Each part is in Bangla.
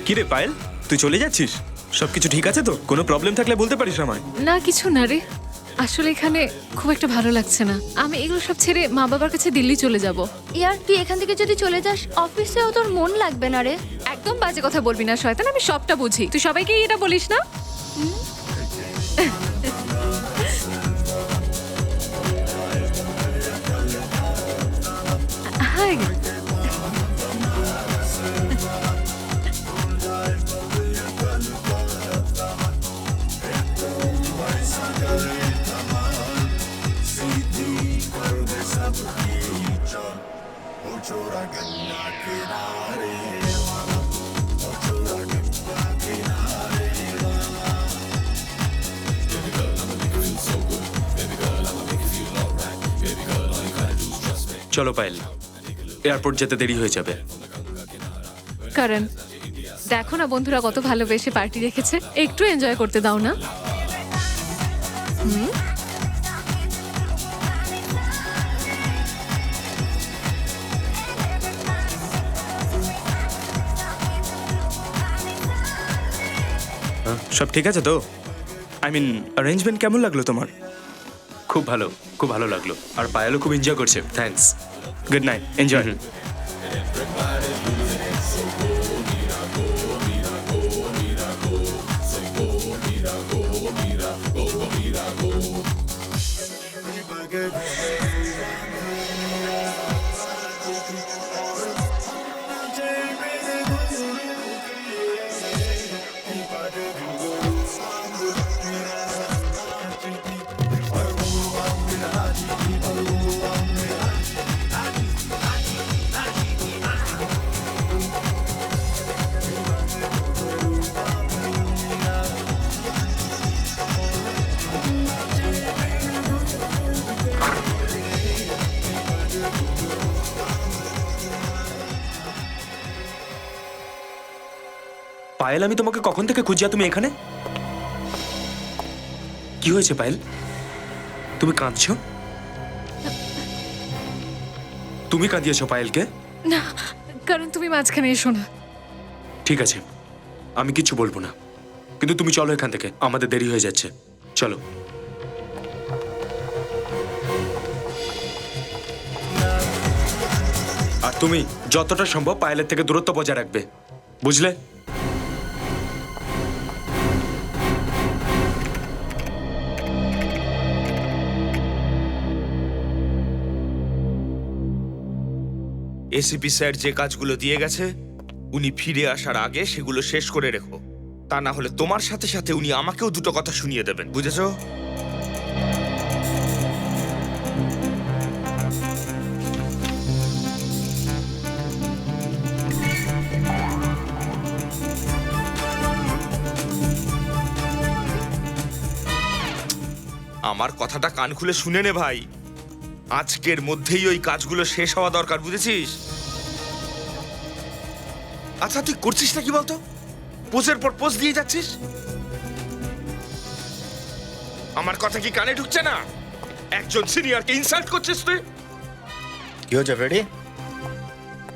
কিরে পায়েল, তুই চলে যাচ্ছিস? সবকিছু ঠিক আছে তো? কোনো প্রবলেম থাকলে বলতে পারিস আমায়। না কিছু না রে, আসলে এখানে খুব একটা ভালো লাগছে না। আমি এগুলো সব ছেড়ে মা বাবার কাছে দিল্লি চলে যাব। ইয়ার তুই এখান থেকে যদি চলে যাস অফিসেও তোর মন লাগবে না রে। একদম বাজে কথা বলবি না শয়তান, আমি সবটা বুঝি। তুই সবাইকে এটা বলিস না। হাই চলো পায়েল, এয়ারপোর্ট যেতে দেরি হয়ে যাবে। কারণ দেখো না বন্ধুরা কত ভালোবেসে পার্টি রেখেছে, একটু এনজয় করতে দাও না। সব ঠিক আছে তো? আই মিন অ্যারেঞ্জমেন্ট কেমন লাগলো তোমার? খুব ভালো, খুব ভালো লাগলো। আর পায়েলও খুব এনজয় করছে। Thanks. Good night, enjoy. Payel, আমি তোমাকে কখন থেকে খুঁজছি, তুমি এখানে? কি হয়েছে পায়েল? তুমি কাঁদছো? তুমি কাঁদিয়েছো পায়েলকে? না, কারণ তুমি মাঝখানে এসো না। ঠিক আছে, আমি কিচ্ছু বলবো না, কিন্তু তুমি চলো এখান থেকে, আমাদের দেরি হয়ে যাচ্ছে। চলো। আর তুমি যতটা সম্ভব পায়েলের থেকে দূরত্ব বজায় রাখবে, বুঝলে? এসিপি স্যার যে কাজগুলো দিয়ে গেছে উনি ফিরে আসার আগে সেগুলো শেষ করে রেখো, তা না হলে তোমার সাথে সাথে উনি আমাকেও দুটো কথা শুনিয়ে দেবেন, বুঝেছো? আমার কথাটা কান খুলে শুনে নে ভাই, আজকের মধ্যেই ওই কাজগুলো শেষ হওয়া দরকার, বুঝেছিস? আচ্ছা তুই করছিস না কি বলতো? পোজের পর পোজ দিয়ে যাচ্ছিস। আমার কথা কি কানে ঢুকছে না? একজন সিনিয়রকে ইনসাল্ট করছিস তুই। কি হচ্ছে ফ্রেডি?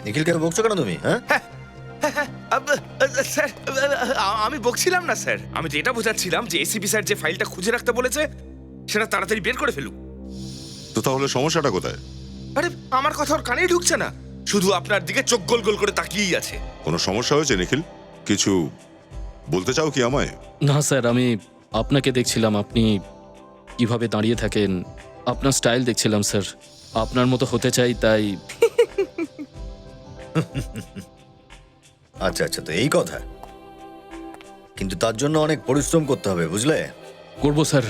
নিখিলকে বকছো কেন তুমি? হ্যাঁ, স্যার আমি বকছিলাম না স্যার, আমি যেটা বোঝাচ্ছিলাম যে এসিপি স্যার যে ফাইলটা খুঁজে রাখতে বলেছে সেটা তাড়াতাড়ি বের করে ফেলুক। তো তাহলে সমস্যাটা কোথায়? আরে আমার কথা ওর কানেই ঢুকছে না, শুধু আপনার দিকে চোখ গোল গোল করে তাকিয়েই আছে। কোনো সমস্যা হয়েছে নিখিল? কিছু বলতে চাও কি আমায়? না স্যার, আমি আপনাকে দেখছিলাম, আপনি কিভাবে দাঁড়িয়ে থাকেন, আপনার স্টাইল দেখছিলাম স্যার। আপনার মতো হতে চাই, তাই। আচ্ছা আচ্ছা, তো এই কথা। কিন্তু তার জন্য অনেক পরিশ্রম করতে হবে, বুঝলে? করবো স্যার।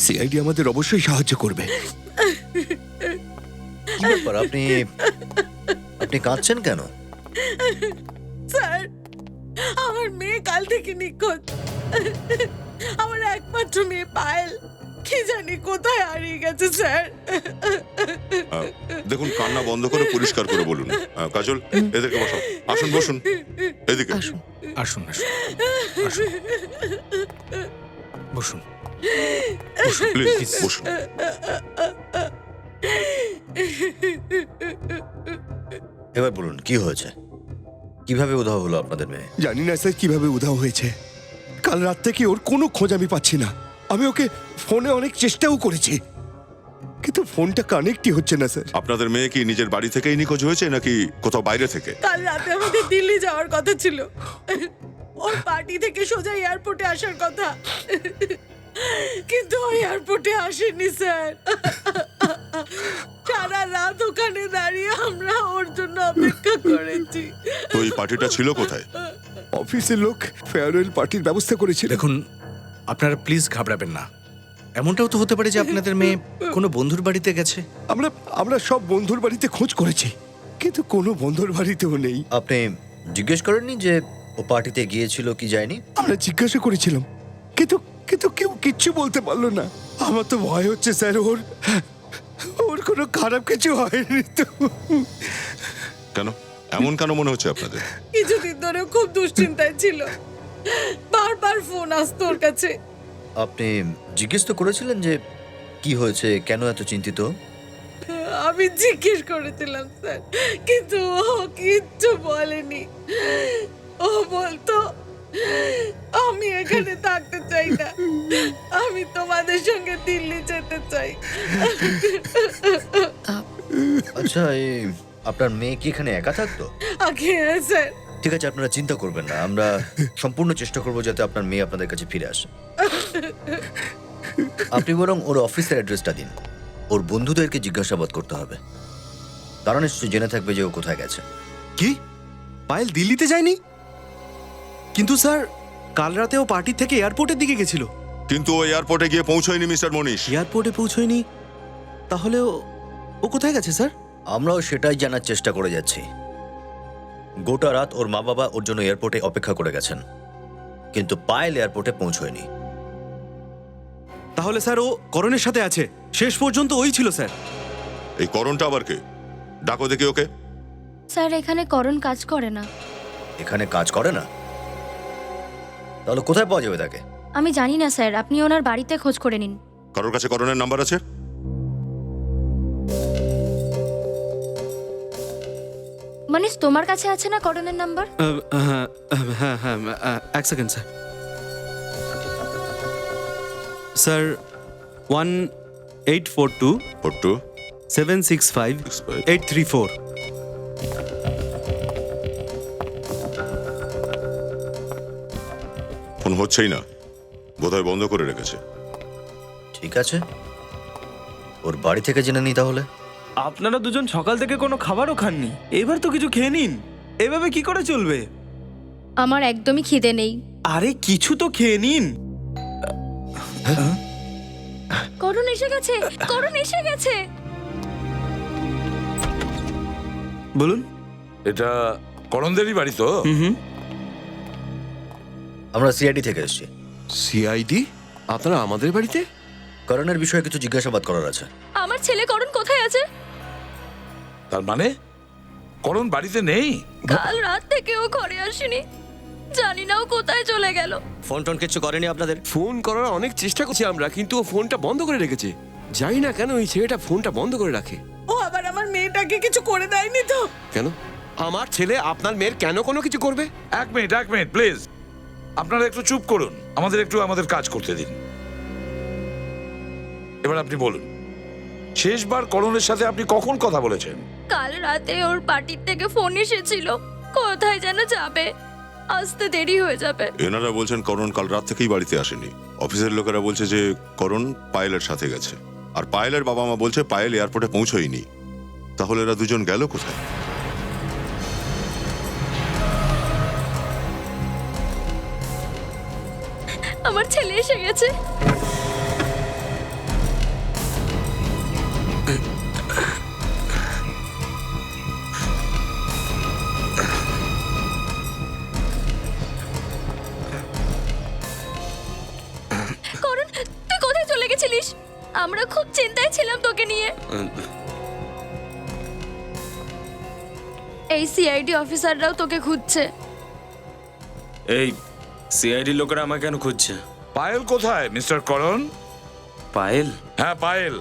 সিআইডি আমাদের অবশ্যই সাহায্য করবে। কি ব্যাপার, আপনি আপনি কাঁদছেন কেন? স্যার, আমার মেয়ে কাল থেকে নিখোঁজ। আমার একমাত্র মেয়ে পায়েল কি জানি কোথায় হারিয়ে গেছে স্যার। দেখুন, কান্না বন্ধ করে পরিষ্কার করে বলুন। কাজল, এদেরকে বসো। আসুন, বসুন এদিকে। আসুন আসুন আসুন, বসুন প্লিজ বসুন। এবার বলুন কি হয়েছে, কিভাবে উধাও হলো আপনাদের মেয়ে? জানি না স্যার কিভাবে উধাও হয়েছে। কাল রাত থেকে ওর কোনো খোঁজ আমি পাচ্ছি না। আমি ওকে ফোনে অনেক চেষ্টাও করেছি, কিন্তু ফোনটা কানেক্টই হচ্ছে না স্যার। আপনাদের মেয়ে কি নিজের বাড়ি থেকেই নিখোঁজ হয়েছে নাকি কোথাও বাইরে থেকে? কাল রাতে আমাদের দিল্লি যাওয়ার কথা ছিল। ওর পার্টি থেকে সোজা এয়ারপোর্টে আসার কথা, কিন্তু ও এয়ারপোর্টে আসেনি স্যার। সারা রাত ওখানে দাঁড়িয়ে আমরা ওর জন্য অপেক্ষা করেছি। তো এই পার্টিটা ছিল কোথায়? অফিসের লোক ফেয়ারওয়েল পার্টির ব্যবস্থা করেছিল। দেখুন, আপনারা প্লিজ ঘাবড়াবেন না। এমনটাও তো হতে পারে যে আপনাদের মেয়ে কোনো বন্ধুর বাড়িতে গেছে। আমরা সব বন্ধুর বাড়িতে খোঁজ করেছি, কিন্তু কোনো বন্ধুর বাড়িতেও নেই। আপনি জিজ্ঞেস করেননি যে ও পার্টিতে গিয়েছিল কি যায়নি? আমরা জিজ্ঞাসা করেছিলাম, কিন্তু কিন্তু কেউ কিচ্ছু বলতে পারলো না। আমার তো ভয় হচ্ছে স্যার, ওর কোনো খারাপ কিছু হয়নি তো। কেন, এমন কেন মনে হচ্ছে আপনাদের? কিছুদিন ধরে খুব দুশ্চিন্তায় ছিল, বারবার ফোন আসতো ওর কাছে। আপনি জিজ্ঞেস তো করেছিলেন যে কি হয়েছে, কেন এত চিন্তিত? আমি জিজ্ঞেস করেছিলাম স্যার, কিন্তু ও কিচ্ছু বলেনি। ও বলতো আমি এখানে থাকতে চাই না, আমি তোমাদের সঙ্গে দিল্লি যেতে চাই। আচ্ছা, আপনার মেয়ে কি এখানে একা থাকতো? আগে স্যার। ঠিক আছে, আপনারা চিন্তা করবেন না, আমরা সম্পূর্ণ চেষ্টা করবো যাতে আপনার মেয়ে আপনাদের কাছে ফিরে আসে। আপনি বরং ওর অফিসের অ্যাড্রেসটা দিন, ওর বন্ধুদেরকে জিজ্ঞাসাবাদ করতে হবে। তারা নিশ্চয়ই জেনে থাকবে যে ও কোথায় গেছে। কি, পায়েল দিল্লিতে যায়নি? কিন্তু স্যার, কাল রাতে ও পার্টি থেকে এয়ারপোর্টের দিকে গেছিল। কিন্তু ও এয়ারপোর্টে গিয়ে পৌঁছয়নি মিস্টার মনীষ। এয়ারপোর্টে পৌঁছয়নি? তাহলে ও কোথায় গেছে স্যার? আমরাও সেটাই জানার চেষ্টা করে যাচ্ছি। গোটা রাত ওর মা বাবা ওর জন্য এয়ারপোর্টে অপেক্ষা করে গেছেন, কিন্তু পায়েল এয়ারপোর্টে পৌঁছয়নি। তাহলে স্যার ও করণের সাথে আছে, শেষ পর্যন্ত ওই ছিল স্যার। এই করণটা আবার কে? ডাকো দেখি ওকে। স্যার, এখানে করণ কাজ করে না। এখানে কাজ করে না? তাহলে কোথায় পাওয়া যাবে তাকে? আমি জানি না স্যার, আপনি ওনার বাড়িতে খোঁজ করে নিন। কারোর কাছে করণের নাম্বার আছে? মানিস, তোমার কাছে আছে না করণের নাম্বার? হ্যাঁ হ্যাঁ, এক সেকেন্ড স্যার। স্যার, 1842 ফোট্টু 765 834। ফোন হচ্ছেই না, বোধহয় বন্ধ করে রেখেছে। ঠিক আছে, ওর বাড়ি থেকে জেনে নি তাহলে। আপনারা দুজন সকাল থেকে কোনো খাবারও খাননি, এবার তো কিছু খেয়ে নিন। এভাবে কি করে চলবে? আমার একদমই খিদে নেই। আরে কিছু তো খেয়ে নিন। করণ এসে গেছে, করণ এসে গেছে। বলুন। এটা করণদেরই বাড়ি তো? আমরা সিআইডি থেকে এসেছি। সিআইডি? আপনারা আমাদের বাড়িতে? করণের বিষয়ে কিছু জিজ্ঞাসাবাদ করার আছে। আমার ছেলে করণ কোথায় আছে? তার মানে করণ বাড়িতে নেই? কাল রাত থেকে ও ঘরে আসেনি, জানি না ও কোথায় চলে গেল। ফোন টোন কিছু করেনি আপনাদের? ফোন করার অনেক চেষ্টা করছি আমরা, কিন্তু ও ফোনটা বন্ধ করে রেখেছে। জানি না কেন ওই ছেলেটা ফোনটা বন্ধ করে রাখে। ও আবার আমার মেয়েটাকে কিছু করে দেয়নি তো? কেন আমার ছেলে আপনার মেয়ের কেন কোনো কিছু করবে? এক মিনিট প্লিজ, আপনারা একটু চুপ করুন, আমাদের একটু আমাদের কাজ করতে দিন। এবার আপনি বলুন, শেষবার করণের সাথে আপনি কখন কথা বলেছেন? কাল রাতে ওর পার্টির থেকে ফোন এসেছিল, কোথায় যেন যাবে, আসতে দেরি হয়ে যাবে। এনারা বলছেন করণ কাল রাত থেকেই বাড়িতে আসেনি। অফিসের লোকেরা বলছে যে করণ পায়েলের সাথে গেছে, আর পায়েলের বাবা মা বলছে পায়েল এয়ারপোর্টে পৌঁছয়নি। তাহলে এরা দুজন গেল কোথায়? আমার ছেলে এসে গেছে। চিন্তায় ছিলাম তোকে নিয়ে। এই সিআইডি অফিসাররাও তোকে খুঁজছে। এই সিআইডি লোকেরা আমাকে কেন খুঁজছে? পায়েল কোথায় মিস্টার করণ? পায়েল? হ্যাঁ পায়েল।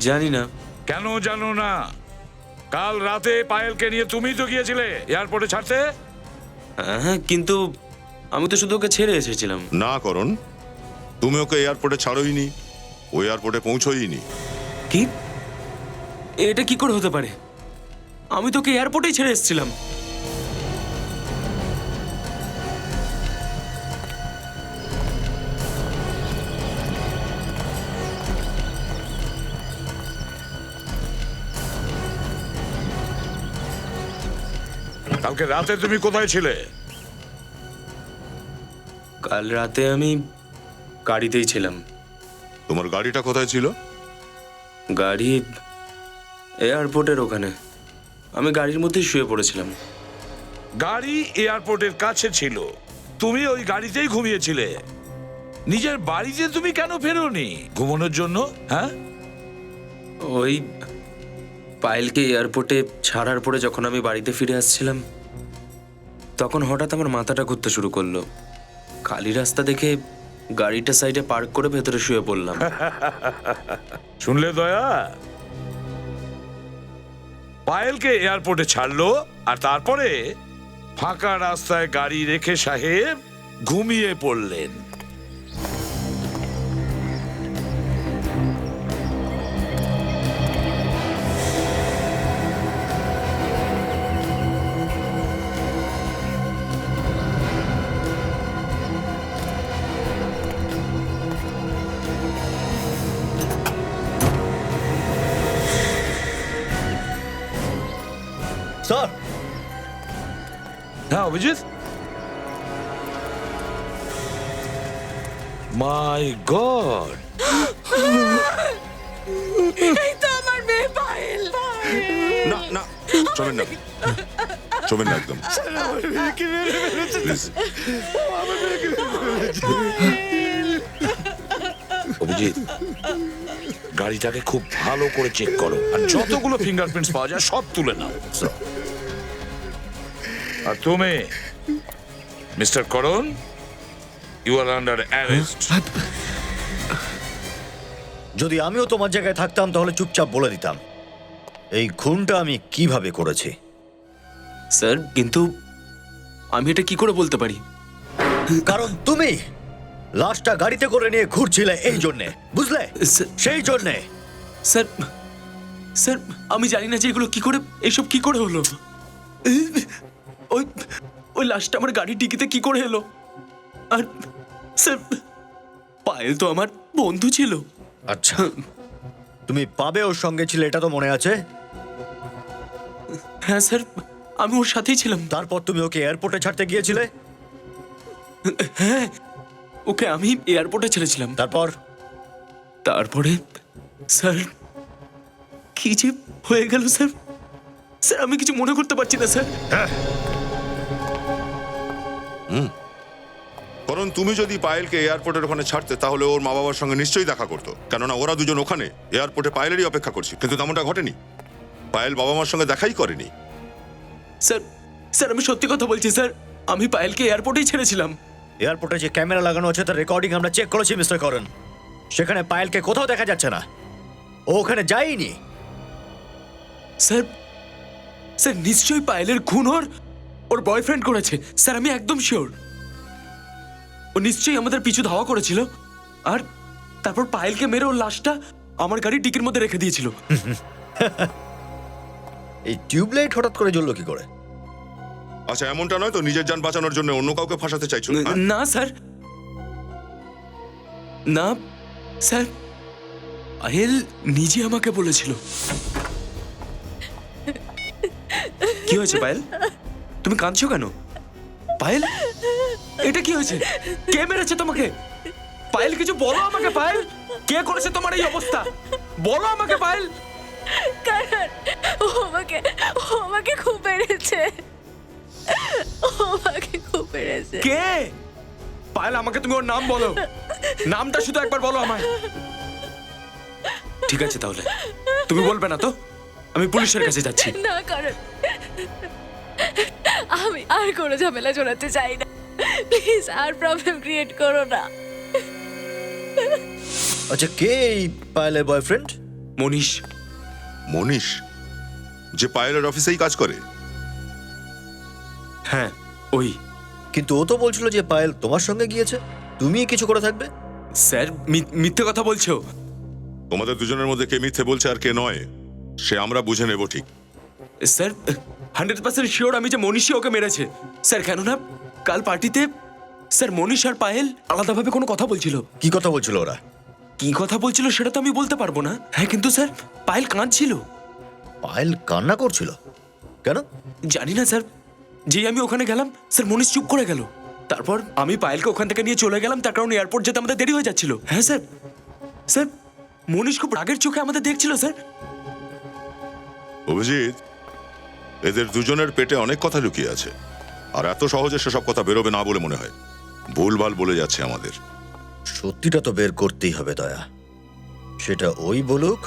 জানি না। কেন জানো না? কাল রাতে পায়েলকে নিয়ে তুমি তো গিয়েছিলে এয়ারপোর্টে ছাড়তে। হ্যাঁ, কিন্তু আমি তো শুধু ওকে ছেড়ে এসেছিলাম। না করণ, তুমি ওকে এয়ারপোর্টে ছাড়োইনি, ও এয়ারপোর্টে পৌঁছোইনি। কি? এটা কি করে হতে পারে? আমি তোকে এয়ারপোর্টেই ছেড়ে এসেছিলাম। কালকে রাতে তুমি কোথায় ছিলে? কাল রাতে আমি গাড়িতেই ছিলাম। তোমার গাড়িটা কোথায় ছিল? গাড়ি এয়ারপোর্টের ওখানে। আমি গাড়ির মধ্যেই শুয়ে পড়েছিলাম। গাড়ি এয়ারপোর্টের কাছে ছিল, তুমি ওই গাড়িতেই ঘুমিয়েছিলে। নিজের বাড়িতে তুমি কেন ফেরোনি ঘুমানোর জন্য? হ্যাঁ, ওই পায়েলকে এয়ারপোর্টে ছাড়ার পরে যখন আমি বাড়িতে ফিরে আসছিলাম, তখন হঠাৎ আমার মাথাটা ঘুরতে শুরু করলো। খালি রাস্তা দেখে গাড়িটা সাইডে পার্ক করে ভেতরে শুয়ে পড়লাম। শুনলে দয়া? পায়েলকে এয়ারপোর্টে ছাড়লো আর তারপরে ফাঁকা রাস্তায় গাড়ি রেখে সাহেব ঘুমিয়ে পড়লেন। স্যার, হ্যাঁ অভিজিৎ, মাই গড, এই তো আমার মেয়ে পায়েল। না না, চলেন না, চলেন না একদম। Please. অভিজিৎ, গাড়িটাকে খুব ভালো করে চেক করো আর যতগুলো ফিঙ্গারপ্রিন্টস পাওয়া যায় সব তুলে নাও। আর তুমি mister Karan, you are under arrest. যদি আমিও তোমার জায়গায় থাকতাম তাহলে চুপচাপ বলে দিতাম এই খুনটা আমি কিভাবে করেছি। স্যার, কিন্তু আমি এটা কি করে বলতে পারি? কারণ তুমি লাশটা গাড়িতে করে নিয়ে ঘুরছিলে এই জন্যে, বুঝলে? সেই জন্যে। স্যার, স্যার আমি জানি না যে এগুলো কি করে, এসব কি করে হলো। ওই ওই লাশটা আমার গাড়ির ডিকিতে কি করে এলো? আর স্যার, পায়েল তো আমার বন্ধু ছিল। আচ্ছা, তুমি পাবে ওর সঙ্গে ছিলে এটা তো মনে আছে? হ্যাঁ স্যার, আমি ওর সাথেই ছিলাম। তারপর তুমি ওকে এয়ারপোর্টে ছাড়তে গিয়েছিলে? হ্যাঁ, ওকে আমি এয়ারপোর্টে ছেড়েছিলাম। তারপরে স্যার, কি যে হয়ে গেল স্যার, স্যার আমি কিছু মনে করতে পারছি না স্যার। কারণ তুমি যদি পায়েলকে এয়ারপোর্টের ওখানে ছাড়তে তাহলে ওর মা বাবার সঙ্গে নিশ্চয়ই দেখা করতো, কেননা ওরা দুজন ওখানে এয়ারপোর্টে পায়েলেরই অপেক্ষা করছে। কিন্তু তেমনটা ঘটেনি, পায়েল বাবা মার সঙ্গে দেখাই করেনি। স্যার, স্যার আমি সত্যি কথা বলছি স্যার, আমি পায়েলকে এয়ারপোর্টেই ছেড়েছিলাম। এয়ারপোর্টে যে ক্যামেরা লাগানো আছে তার রেকর্ডিং আমরা চেক করেছি মিস্টার করণ। সেখানে পায়েলকে কোথাও দেখা যাচ্ছে না, ও ওখানে যায়নি। স্যার, স্যার নিশ্চয়ই পায়েলের খুন ওর বয়ফ্রেন্ড করেছে স্যার, আমি একদম শিওর। ও নিশ্চয়ই আমাদের পিছু ধাওয়া করেছিল আর তারপর পায়েলকে মেরে ওর লাশটা আমার গাড়ির ডিকির মধ্যে রেখে দিয়েছিল। এই টিউবলাইট হঠাৎ করে জ্বললো কি করে? আচ্ছা, এমনটা নয় তো নিজের জান বাঁচানোর জন্য অন্য কাউকে ফাঁসাতে চাইছো? না স্যার, না স্যার, পায়েল নিজে আমাকে বলেছিল। কি হয়েছে পায়েল, তুমি কাঁদছো কেন? পায়েল, এটা কি হয়েছে? কে মেরেছে তোমাকে? পায়েল কিছু বলো আমাকে। পায়েল, কে করেছে তোমার এই অবস্থা? বলো আমাকে পায়েল। কারণ ও আমাকে খুব মেরেছে। ও আমাকে খুব মেরেছে। কে? পায়েল, আমাকে তুমি ওর নাম বলো, নামটা শুধু একবার বলো আমায়। ঠিক আছে তাহলে তুমি বলবে না তো, আমি পুলিশের কাছে যাচ্ছি। না কারণ আমি আর কোনো ঝামেলা জড়াতে চাই না, প্লিজ আর প্রবলেম ক্রিয়েট করো না। আচ্ছা, কে এই পায়েলের বয়ফ্রেন্ড? মনীষ। মনীষ, যে পায়েলের অফিসেই কাজ করে? হ্যাঁ ওই। কিন্তু ও তো বলছিল যে পায়েল তোমার সঙ্গে গিয়েছে, তুমি কিছু করে থাকবে। স্যার মিথ্যে কথা বলছো। তোমাদের দুজনের মধ্যে কে মিথ্যে বলছে আর কে নয় সে আমরা বুঝে নেব ঠিক। স্যার 100% শিওর আমি যে মনীষই ওকে মেরেছে স্যার, কেননা কাল পার্টিতে স্যার মনীষ আর পায়েল আলাদাভাবে কোনো কথা বলছিল। কি কথা বলছিল ওরা? কি কথা বলছিল সেটা তো আমি বলতে পারবো না। হ্যাঁ কিন্তু স্যার পায়েল কাঁদছিল। পায়েল কান্না করছিল কেন? জানি না স্যার, যেই আমি ওখানে গেলাম স্যার মনীষ চুপ করে গেল। তারপর আমি পায়েলকে ওখান থেকে নিয়ে চলে গেলাম, তার কারণ এয়ারপোর্ট যেতে আমাদের দেরি হয়ে যাচ্ছিল। হ্যাঁ স্যার, স্যার মনীষ খুব রাগের চোখে আমাদের দেখছিল স্যার। অভিজিৎ, এদের দুজনের পেটে অনেক কথা লুকিয়ে আছে, আর এত সহজে সেসব কথা বেরোবে না বলে মনে হয়। ভুলভাল বলে যাচ্ছে আমাদের। সত্যিটা তো বের করতেই হবে দয়া, সেটা ওই বলুক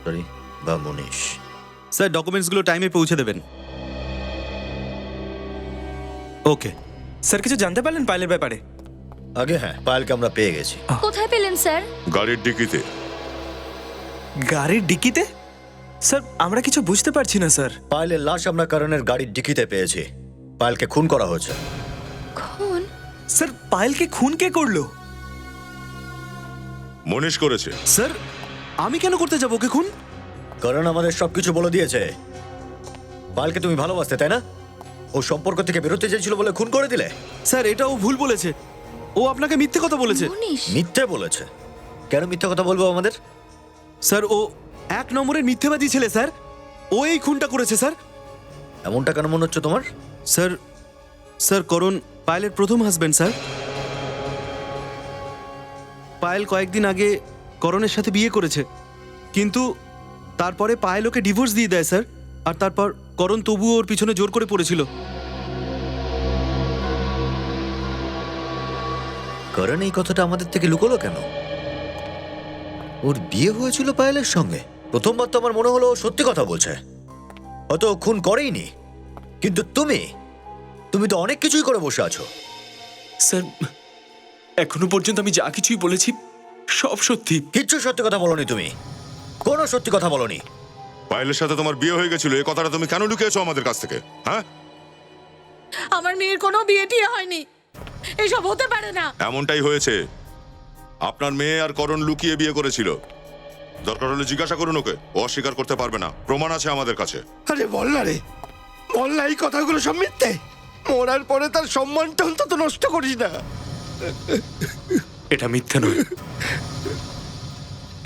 সরি বা মনীষ। স্যার ডকুমেন্টসগুলো টাইমে পৌঁছে দেবেন। ওকে স্যার, কিছু জানতে পারলেন পাইলের ব্যাপারে? আগে হ্যাঁ, পায়েলকে আমরা পেয়ে গেছি। কোথায় পেলেন স্যার? গাড়ির ডিকিতে। গাড়ির ডিকিতে? স্যার আমরা কিছু বুঝতে পারছি না স্যার। পায়েলের লাশ আমরা কারণের গাড়ির ডিকিতে পেয়েছি। পায়েলকে খুন করা হয়েছে। খুন? স্যার পায়েলকে খুন কে করলো? মনীষ করেছে। স্যার আমি কেন করতে যাবো ওকে খুন? কারণ আমাদের সবকিছু বলে দিয়েছে। পায়েলকে তুমি ভালোবাসতে, তাই না? ও সম্পর্ক থেকে বেরোতে চেয়েছিল বলে খুন করে দিলে। স্যার এটা ও ভুল বলেছে, ও আপনাকে মিথ্যে কথা বলেছে। মনীষ? মিথ্যে বলেছে? কেন মিথ্যে কথা বলবো আমাদের? স্যার ও 1 নম্বরের মিথ্যেবাদী ছেলে স্যার, ও এই খুনটা করেছে স্যার। এমনটা কেন মনে হচ্ছে তোমার? স্যার স্যার করণ পায়েলের প্রথম হাজবেন্ড স্যার। পায়েল কয়েকদিন আগে করণের সাথে বিয়ে করেছে, কিন্তু তারপরে পায়েল ওকে ডিভোর্স দিয়ে দেয় স্যার। আর তারপর করণ তবুও ওর পিছনে জোর করে পড়েছিল। করণ এই কথাটা আমাদের থেকে লুকোলো কেন? ওর বিয়ে হয়েছিল পায়েলের সঙ্গে। প্রথমবার তো আমার মনে হলো ও সত্যি কথা বলছে, হয়তো ও খুন করেইনি। কিন্তু তুমি তো অনেক কিছুই করে বসে আছো। স্যার এখনো পর্যন্ত আমি যা কিছুই বলেছি সব সত্যি। কিচ্ছু সত্যি কথা বলনি তুমি, কোনো সত্যি কথা বলনি। পায়েলের সাথে তোমার বিয়ে হয়ে গেছিল, এই কথাটা তুমি কেন লুকিয়েছো আমাদের কাছ থেকে? হ্যাঁ, আমার মেয়ের কোনো বিয়ে টিয়ে হয়নি, এসব হতে পারে না। এমনটাই হয়েছে। আপনার মেয়ে আর করণ লুকিয়ে বিয়ে করেছিল। দরকার হলে জিজ্ঞাসা করুন ওকে, ও অস্বীকার করতে পারবে না, প্রমাণ আছে আমাদের কাছে। আরে বল না রে, বল না এই কথাগুলো সব মিথ্যে। মরার পরে তার সম্মানটা অন্তত নষ্ট করিস না। এটা মিথ্যে নয়।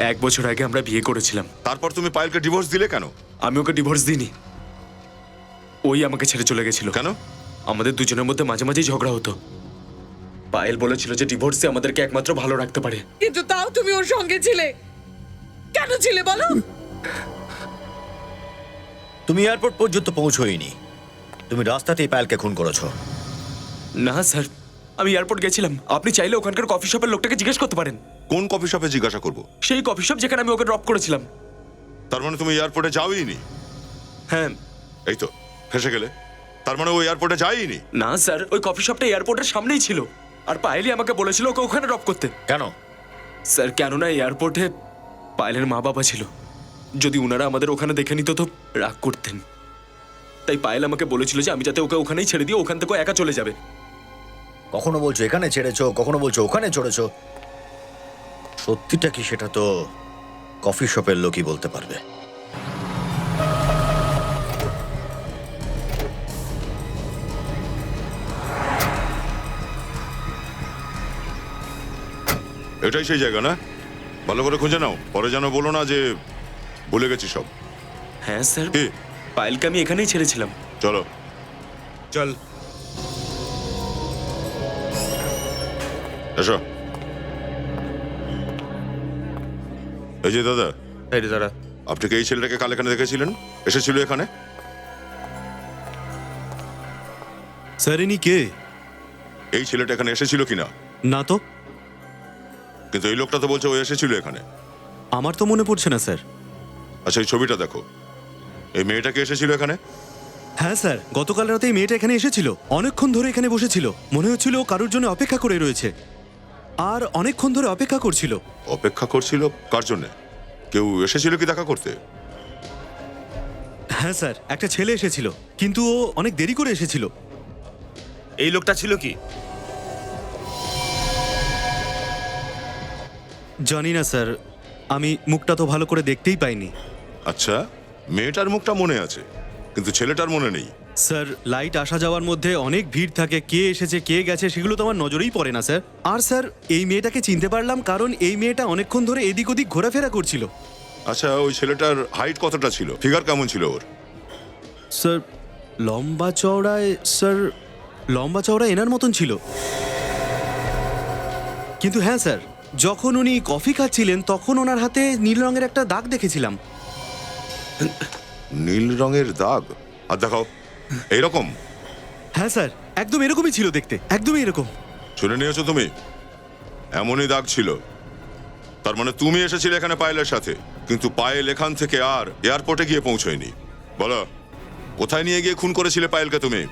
1 বছর আগে আমরা বিয়ে করেছিলাম। তারপর তুমি পায়েলকে ডিভোর্স দিলে কেন? আমি ওকে ডিভোর্স দিইনি, ওই আমাকে ছেড়ে চলে গেছিল। কেন? আমাদের দুজনের মধ্যে মাঝে মাঝেই ঝগড়া হতো। পায়েল বলেছিল যে ডিভোর্সে আমাদেরকে একমাত্র ভালো রাখতে পারে। কিন্তু তাও তুমি ওর সঙ্গে ছিলে, কেন ছিলে বলো? তুমি এয়ারপোর্ট পর্যন্ত পৌঁছোইনি, তুমি রাস্তাতেই পায়েলকে খুন করেছো। না স্যার, আমি এয়ারপোর্ট গেছিলাম। আপনি চাইলে ওখানকার কফি শপের লোকটাকে জিজ্ঞেস করতে পারেন। কোন কফি শপে জিজ্ঞাসা করব? সেই কফি শপ যেখানে আমি ওকে ড্রপ করেছিলাম। তার মানে তুমি এয়ারপোর্টে যাওইনি? হ্যাঁ। এই তো ফেসে গেলে। তার মানে ও এয়ারপোর্টে যায়নি? না স্যার, ওই কফি শপটা এয়ারপোর্টের সামনেই ছিল, আর পায়েলই আমাকে বলেছিল ওকে ওখানে ড্রপ করতে। কেন? স্যার কেননা এয়ারপোর্টে পায়েলের মা বাবা ছিল, যদি ওনারা আমাদের ওখানে দেখে নিত তো রাগ করতেন। তাই পায়েল আমাকে বলেছিল যে আমি যাতে ওকে ওখানেই ছেড়ে দিয়ে ওখান থেকে একা চলে যাবে। কখনো বলছো এখানে ছেড়েছো, কখনো বলছো ওখানে চড়েছো। সত্যিটা কি সেটা তো কফি শপের লোকই বলতে পারবে। এটাই সেই জায়গা না? ভালো করে খুঁজে নাও, পরে যেন বলো না যে ভুলে গেছি সব। হ্যাঁ স্যার, পায়েলকে আমি এখানেই ছেড়েছিলাম। চলো চল। এসো। এই যে দাদা, এই রে দাদা, আপনি কি এই ছেলেটাকে কাল এখানে দেখেছিলেন? এসেছিল এখানে? স্যার ইনি কে? এই ছেলেটা এখানে এসেছিল কিনা? না তো। কিন্তু এই লোকটা তো বলছে ও এসেছিল এখানে। আমার তো মনে পড়ছে না স্যার। আচ্ছা এই ছবিটা দেখো, এই মেয়েটাকে এসেছিল এখানে? হ্যাঁ স্যার, গতকাল রাতে এই মেয়েটা এখানে এসেছিল, অনেকক্ষণ ধরে এখানে বসেছিল, মনে হচ্ছিল ও কারোর জন্য অপেক্ষা করে রয়েছে, আর অনেকক্ষণ ধরে অপেক্ষা করছিল। অপেক্ষা করছিল কার জন্যে? কেউ এসেছিল কি দেখা করতে? হ্যাঁ স্যার, একটা ছেলে এসেছিল, কিন্তু ও অনেক দেরি করে এসেছিল। এই লোকটা ছিল কি? জানি না স্যার, আমি মুখটা তো ভালো করে দেখতেই পাইনি। আচ্ছা, মেয়েটার মুখটা মনে আছে কিন্তু ছেলেটার মনে নেই। স্যার, লাইট আসা যাওয়ার মধ্যে অনেক ভিড় থাকে, কে এসেছে কে গেছে সেগুলো তো আমার নজরেই পড়ে না স্যার। আর স্যার, এই মেয়েটাকে চিনতে পারলাম কারণ এই মেয়েটা অনেকক্ষণ ধরে এদিক ওদিক ঘোরাফেরা করছিল। আচ্ছা, ওই ছেলেটার হাইট কতটা ছিল? ফিগার কেমন ছিল ওর? স্যার, লম্বা চওড়ায় এনার মতন ছিল। কিন্তু হ্যাঁ স্যার, যখন উনি কফি খাচ্ছিলেন তখন ওনার হাতে নীল রঙের একটা দাগ দেখেছিলাম। নীল রঙের দাগ? আর দেখাও, এইরকম? হ্যাঁ স্যার, একদম এরকমই ছিল দেখতে, একদমই এরকম। শুনে নিয়েছো তুমি? এমনই দাগ ছিল। তার মানে তুমি এসেছিলে এখানে পায়েলের সাথে, কিন্তু পায়েল এখান থেকে আর এয়ারপোর্টে গিয়ে পৌঁছয়নি। বলো, কোথায় নিয়ে গিয়ে খুন করেছিলে পায়েলকে তুমি?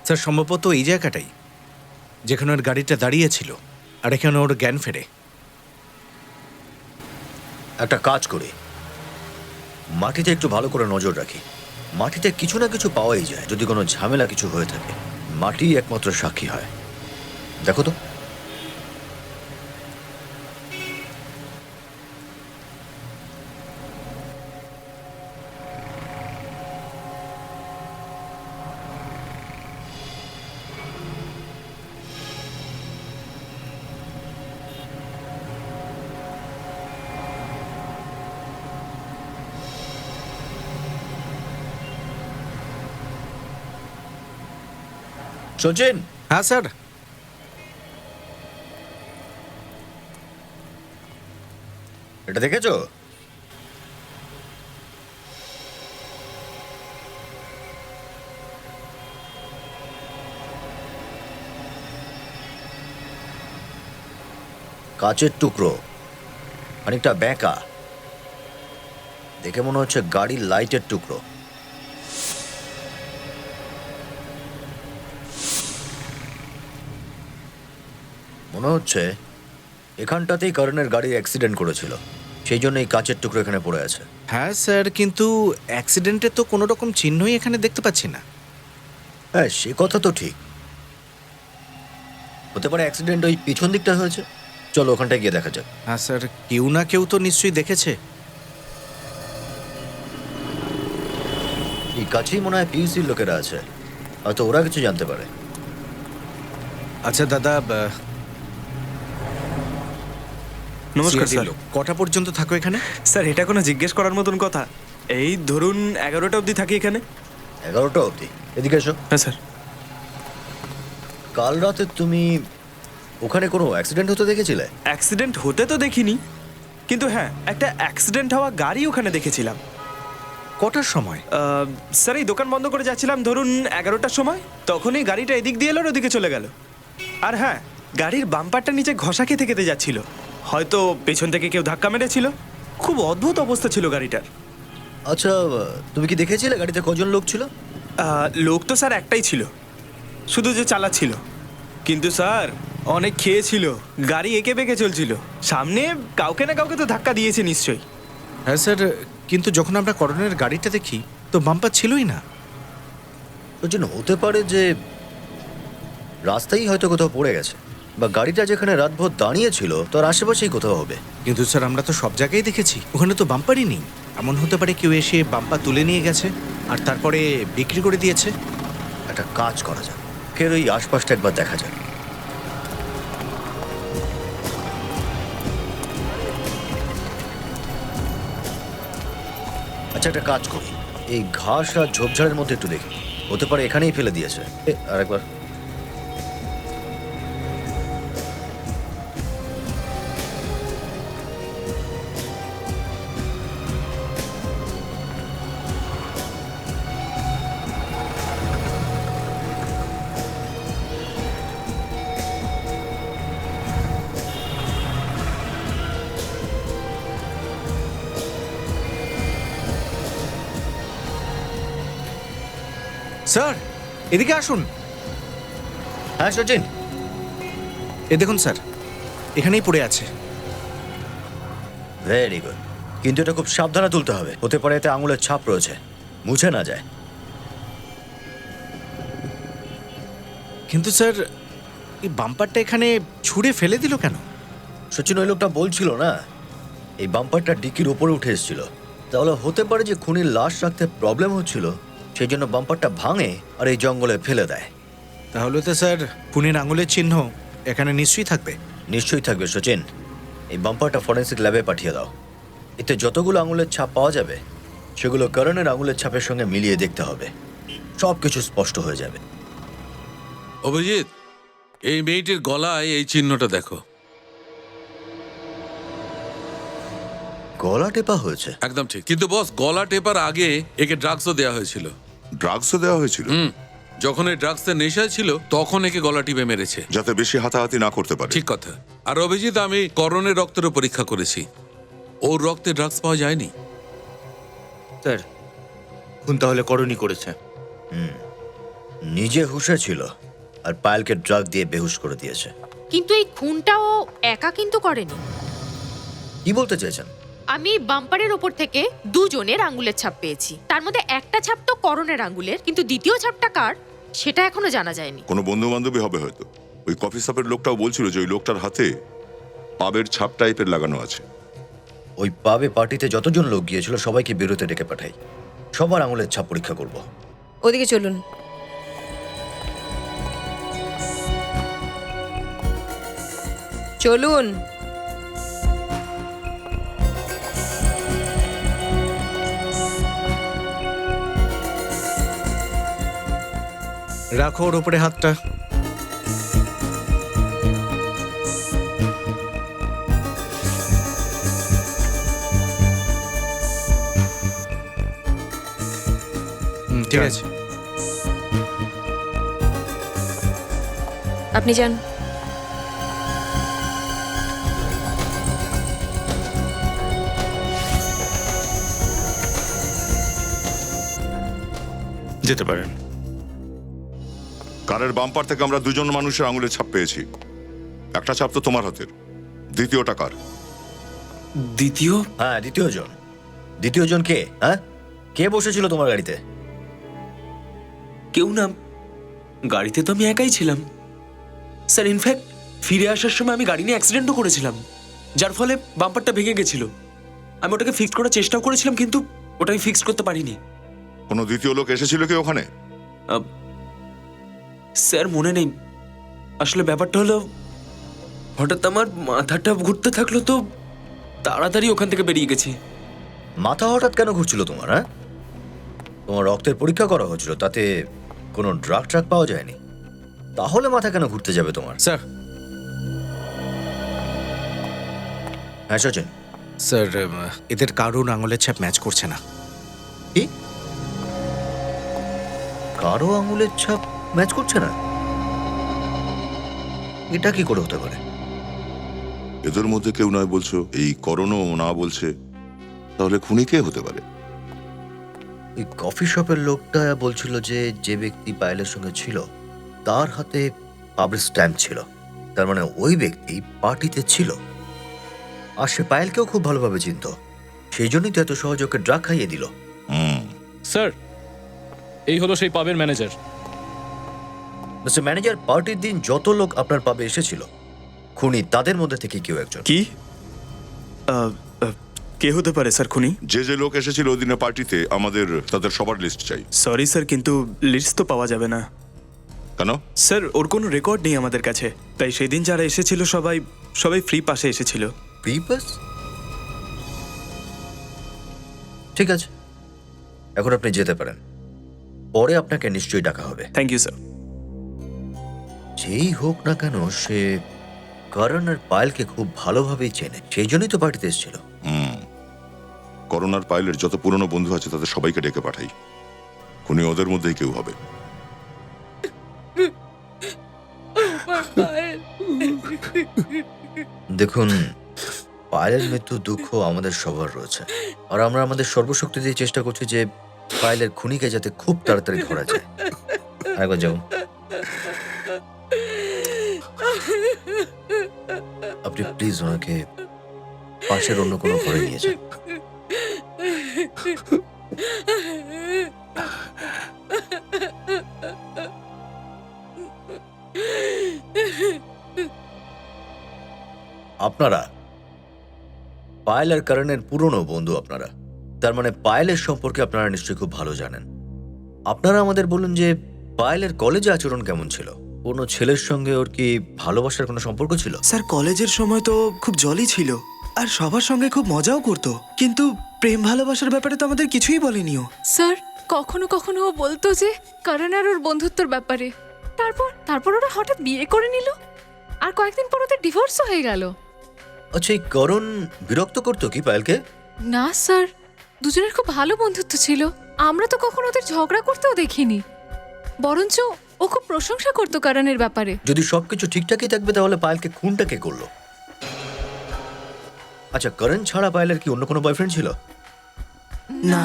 স্যার সম্ভবত এই জায়গাটাই, যেখানে ওর গাড়িটা দাঁড়িয়েছিল আর এখানে ওর জ্ঞান ফেরে। একটা কাজ করি, মাটিতে একটু ভালো করে নজর রাখি। মাটিতে কিছু না কিছু পাওয়াই যায় যদি কোনো ঝামেলা কিছু হয়ে থাকে। মাটি একমাত্র সাক্ষী হয়। দেখো তো। সচিন। হ্যাঁ স্যার। এটা দেখেছো? কাচের টুকরো, খানিকটা বেঁকা, দেখে মনে হচ্ছে গাড়ির লাইটের টুকরো। মনে হচ্ছে এখানটাতেই করণের গাড়ি অ্যাক্সিডেন্ট করেছিল, সেই জন্য এই কাচের টুকরো এখানে পড়ে আছে। হ্যাঁ স্যার, কিন্তু অ্যাক্সিডেন্টের তো কোনো রকম চিহ্নই এখানে দেখতে পাচ্ছি না। হ্যাঁ, সে কথা তো ঠিক। হতে পারে অ্যাক্সিডেন্ট ওই পিছন দিকটা হয়েছে। চলো ওখানটায় গিয়ে দেখা যাক। হ্যাঁ স্যার, কেউ না কেউ তো নিশ্চয়ই দেখেছে। এই কাছেই মনে হয় পিইউসির লোকেরা আছে, হয়তো ওরা কিছু জানতে পারে। আচ্ছা দাদা, নমস্কার CID স্যার। লোক, কটা পর্যন্ত থাকো এখানে? স্যার, এটা কোনো জিজ্ঞেস করার মতন কথা? এই ধরুন 11টা অবধি থাকি এখানে। 11টা অবধি? এদিকে এসো। হ্যাঁ স্যার। কাল রাতে তুমি ওখানে কোনো অ্যাক্সিডেন্ট হতে দেখেছিলে? অ্যাক্সিডেন্ট হতে তো দেখিনি, কিন্তু হ্যাঁ একটা অ্যাক্সিডেন্ট হওয়া গাড়ি ওখানে দেখেছিলাম। কটার সময়? স্যার, এই দোকান বন্ধ করে যাচ্ছিলাম ধরুন 11টার সময়, তখনই গাড়িটা এদিক দিয়ে এলো আর ওদিকে চলে গেল। আর হ্যাঁ, গাড়ির বাম্পারটা নিচে ঘষা খেতে খেতে যাচ্ছিল, হয়তো পেছন থেকে কেউ ধাক্কা মেরেছিল। খুব অদ্ভুত অবস্থা ছিল গাড়িটার। আচ্ছা, তুমি কি দেখেছিলে গাড়িতে কজন লোক ছিল? লোক তো স্যার একটাই ছিল, শুধু যে চালাচ্ছিল। কিন্তু স্যার অনেক খেয়েছিল, গাড়ি এঁকে বেঁকে চলছিল, সামনে কাউকে না কাউকে তো ধাক্কা দিয়েছে নিশ্চয়ই। হ্যাঁ স্যার, কিন্তু যখন আমরা করণের গাড়িটা দেখি তো বাম্পার ছিলই না। ওর জন্য হতে পারে যে রাস্তায় হয়তো কোথাও পড়ে গেছে, বা গাড়িটা যেখানে রাতভর দাঁড়িয়ে ছিল তার আশেপাশেই কোথাও হবে। কিন্তু স্যার, আমরা তো সব জায়গায় দেখেছি ওখানে তো বাম্পারই নেই। এমন হতে পারে কেউ এসে বাম্পার তুলে নিয়ে গেছে আর তারপরে বিক্রি করে দিয়েছে। একটা কাজ করা যাক, ফের ওই আশপাশটা একবার দেখা যাক। আচ্ছা, একটা কাজ করি, এই ঘাস আর ঝোপঝাড়ের মধ্যে একটু দেখি, হতে পারে এখানেই ফেলে দিয়েছে। আরেকবার। স্যার এদিকে আসুন। হ্যাঁ সচিন, এ দেখুন স্যার, এখানেই পড়ে আছে। ভেরি গুড, কিন্তু এটা খুব সাবধানে তুলতে হবে, হতে পারে এতে আঙুলের ছাপ রয়েছে, মুছে না যায়। কিন্তু স্যার এই বাম্পারটা এখানে ছুঁড়ে ফেলে দিল কেন? সচিন, ওই লোকটা বলছিল না এই বাম্পারটা ডিকির ওপরে উঠে এসেছিল, তাহলে হতে পারে যে খুনির লাশ রাখতে প্রবলেম হচ্ছিল, সেই জন্য বাম্পারটা ভাঙে আর এই জঙ্গলে ফেলে দেয়। তাহলে তো স্যার খুনের আঙুলের চিহ্ন এখানে নিশ্চয়ই থাকবে। নিশ্চয়ই থাকবে সচিন, এই বাম্পারটা ফরেন্সিক ল্যাবে পাঠিয়ে দাও। এতে যতগুলো আঙুলের ছাপ পাওয়া যাবে সেগুলো করণের আঙুলের ছাপের সঙ্গে মিলিয়ে দেখতে হবে, সব কিছু স্পষ্ট হয়ে যাবে। অভিজিৎ, এই মেয়েটির গলায় এই চিহ্নটা দেখো। গলা টেপা হয়েছে? একদম ঠিক, কিন্তু বস গলা টেপার আগে একে ড্রাগসও দেওয়া হয়েছিল। ড্রাগসও দেওয়া হয়েছিল? যখন এই ড্রাগসের নেশায় ছিল তখন একে গলা টিপে মেরেছে, যাতে বেশি হাতাহাতি না করতে পারে। ঠিক কথা। আর অভিজিৎ, আমি করণের রক্তেরও পরীক্ষা করেছি, ওর রক্তে ড্রাগস পাওয়া যায়নি। স্যার, খুন তাহলে করণই করেছে। নিজে হুঁশে ছিল আর পায়েলকে ড্রাগ দিয়ে বেহুশ করে দিয়েছে। কিন্তু এই খুনটাও একা কিন্তু করেনি। কি বলতে চাইছেন? আমি বাম্পারের ওপর থেকে দুজনের আঙ্গুলের ছাপ পেয়েছি, তার মধ্যে একটা ছাপ তো করণের আঙ্গুলের, কিন্তু দ্বিতীয় ছাপটা কার সেটা এখনো জানা যায়নি। কোনো বন্ধু বান্ধবী হবে হয়তো। ওই কফি শপের লোকটাও বলছিল যে ওই লোকটার হাতে পাবের ছাপ টাইপের লাগানো আছে। ওই পাবে পার্টিতে যতজন লোক গিয়েছিল সবাইকে বেরোতে ডেকে পাঠাই, সবার আঙুলের ছাপ পরীক্ষা করব। ওদিকে চলুন। চলুন। রাখো ওর ওপরে হাতটা। ঠিক আছে, আপনি যান। যেতে পারেন। কারের বাম্পার থেকে আমরা দুজন মানুষের আঙুলের ছাপ পেয়েছি। একটা ছাপ তো তোমার হাতের, দ্বিতীয়টা কার? দ্বিতীয়? হ্যাঁ, দ্বিতীয় জন। দ্বিতীয় জন কে? হ্যাঁ, কে বসেছিল তোমার গাড়িতে? কেউ না, গাড়িতে তো আমি একাই ছিলাম স্যার। ইনফ্যাক্ট ফিরে আসার সময় আমি গাড়ি নিয়ে অ্যাক্সিডেন্টও করেছিলাম, যার ফলে বাম্পারটা ভেঙে গেছিল। আমি ওটাকে ফিক্স করার চেষ্টাও করেছিলাম, কিন্তু ওটা আমি ফিক্স করতে পারিনি। কোনো দ্বিতীয় লোক এসেছিল কি ওখানে? স্যার মনে নেই। আসলে ব্যাপারটা হলো, হঠাৎ আমার মাথাটা ঘুরতে থাকলো, তো তাড়াতাড়ি ওখান থেকে বেরিয়ে গেছি। মাথা হঠাৎ কেন ঘুরছিল তোমার? হ্যাঁ, তোমার রক্তের পরীক্ষা করা হচ্ছিল, তাতে কোনো ড্রাগ ট্রাক পাওয়া যায়নি, তাহলে মাথা কেন ঘুরতে যাবে তোমার? স্যার। হ্যাঁ সচিন। স্যার, এদের কারোর আঙুলের ছাপ ম্যাচ করছে না। কি? কারো আঙুলের ছাপ ম্যাচ করছে না? এটা কি করে হতে পারে? এদের মধ্যে কেউ নয় বলছো, এই করণও না বলছে, তাহলে খুনি কে হতে পারে? ওই কফি শপের লোকটা বলছিল যে যে ব্যক্তি পায়েলের সঙ্গে ছিল তার হাতে পাবের স্ট্যাম্প ছিল, তার মানে ওই ব্যক্তি পার্টিতে ছিল, আর সে পায়েলকেও খুব ভালোভাবে চিনত, সেই জন্যই তো এত সহজ ওকে ড্রাগ খাইয়ে দিল। স্যার, এই হলো সেই পাবের ম্যানেজার। মিস্টার ম্যানেজার, পার্টির দিন যত লোক আপনার পাবে এসেছিল, খুনি তাদের মধ্যে থেকে কেউ একজন। কি? কে হতে পারে স্যার খুনি? যে যে লোক এসেছিল ওই দিনের পার্টিতে, আমাদের তাদের সবার লিস্ট চাই। সরি স্যার, কিন্তু লিস্ট তো পাওয়া যাবে না। কেন? স্যার, ওর কোনো রেকর্ড নেই আমাদের কাছে, তাই সেদিন যারা এসেছিল সবাই ফ্রি পাসে এসেছিল। Free pass? ঠিক আছে, এখন আপনি যেতে পারেন, পরে আপনাকে নিশ্চয়ই ডাকা হবে। Thank you sir. যেই হোক না কেন সে করণ আর পায়েলকে খুব ভালোভাবেই চেনে, সেই জন্যই তো পার্টিতে এসেছিল। করোনার পাইলের যত পুরনো বন্ধু আছে তাদের সবাইকে ডেকে পাঠাই, খুনি ওদের মধ্যেই কেউ হবে। দেখুন, পায়েলের মৃত্যু দুঃখ আমাদের সবার রয়েছে, আর আমরা আমাদের সর্বশক্তি দিয়ে চেষ্টা করছি যে পায়েলের খুনিকে যাতে খুব তাড়াতাড়ি ধরা যায়। একবার যাও, আপনি প্লিজ ওনাকে পাশের অন্য কোনো ঘরে নিয়ে যান। আপনারা পায়েল আর করণের পুরনো বন্ধু, আপনারা তার মানে পায়েলের সম্পর্কে আপনারা নিশ্চয়ই খুব ভালো জানেন। আপনারা আমাদের বলুন যে পায়েলের কলেজে আচরণ কেমন ছিল? কোনো ছেলের সঙ্গে ওর কি ভালোবাসার কোনো সম্পর্ক ছিল? স্যার কলেজের সময় তো খুব জলই ছিল, আর সবার সঙ্গে খুব মজাও করতো, কিন্তু প্রেম ভালোবাসার ব্যাপারে তো আমাদের কিছুই বলেনিও। স্যার কখনো কখনো ও বলতো যে করণ আর ওর বন্ধুত্বর ব্যাপারে, তারপর ওরা হঠাৎ বিয়ে করে নিল, আর কয়েকদিন পর ওদের ডিভোর্সও হয়ে গেল। আচ্ছা, এই করণ বিরক্ত করতো কি পায়েলকে? না স্যার, দুজনের খুব ভালো বন্ধুত্ব ছিল, আমরা তো কখনো ওদের ঝগড়া করতেও দেখিনি, বরঞ্চ ও খুব প্রশংসা করতো করণের ব্যাপারে। যদি সবকিছু ঠিকঠাকই থাকবে তাহলে পায়েলকে খুনটা কে করলো? আচ্ছা, করণ ছাড়া পায়েলের কি অন্য কোনো বয়ফ্রেন্ড ছিল? না।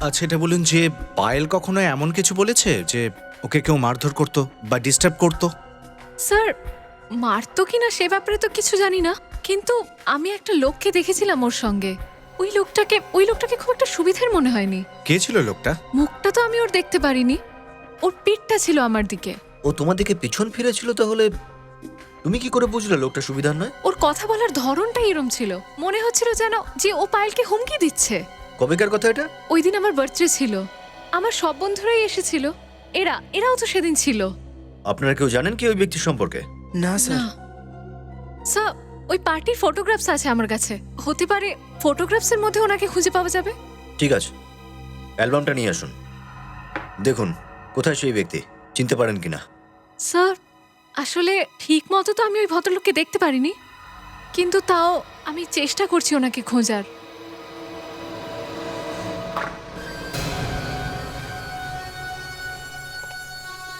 আচ্ছা, এটা বলুন যে পায়েল কখনো এমন কিছু বলেছে যে ওকে কেউ মারধর করতো বা ডিস্টার্ব করতো? স্যার মারতো কিনা সে ব্যাপারে তো কিছু জানি না, কিন্তু আমি একটা লোককে দেখেছিলাম ওর সঙ্গে। ওই লোকটাকে খুব একটা সুবিধার মনে হয়নি। কে ছিল লোকটা? মুখটা তো আমি ওর দেখতে পারিনি, ওর পিঠটা ছিল আমার দিকে। ও তোমার দিকে পিছন ফিরেছিল, তাহলে তুমি কি করে বুঝলে লোকটা সুবিধার নয়? ওর কথা বলার ধরনটা এরম ছিল, মনে হচ্ছিল যেন যে ও পায়েলকে হুমকি দিচ্ছে। কবেকার কথা এটা? ওই দিন আমার বার্থডে ছিল, আমার সব বন্ধুরাই এসেছিল, এরাও তো সেদিন ছিল। আপনারা কেউ জানেন কি ওই ব্যক্তি সম্পর্কে? না স্যার। স্যার ওই পার্টির ফটোগ্রাফস আছে আমার কাছে, হতে পারে ফটোগ্রাফসের মধ্যে ওনাকে খুঁজে পাওয়া যাবে। ঠিক আছে, অ্যালবামটা নিয়ে আসুন, দেখুন কোথায় সেই ব্যক্তি, চিনতে পারেন কিনা। স্যার আসলে ঠিক মতো তো আমি ওই ভদ্রলোককে দেখতে পারিনি, কিন্তু তাও আমি চেষ্টা করছি ওনাকে খোঁজার।